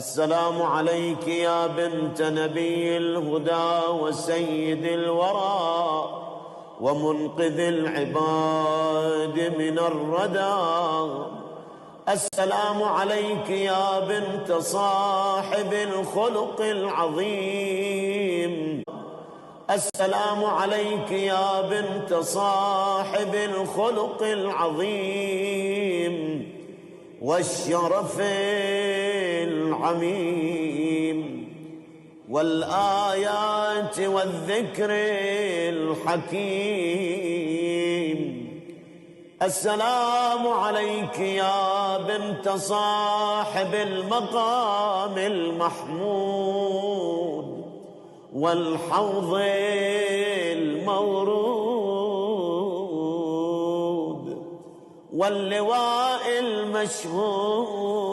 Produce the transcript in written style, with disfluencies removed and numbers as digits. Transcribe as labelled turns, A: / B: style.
A: السلام عليك يا بنت نبي الهدى وسيد الورى ومنقذ العباد من الردى. السلام عليك يا بنت صاحب الخلق العظيم. السلام عليك يا بنت صاحب الخلق العظيم والشرف العميم والآيات والذكر الحكيم. السلام عليك يا بنت صاحب المقام المحمود والحوض المورود واللواء المشهود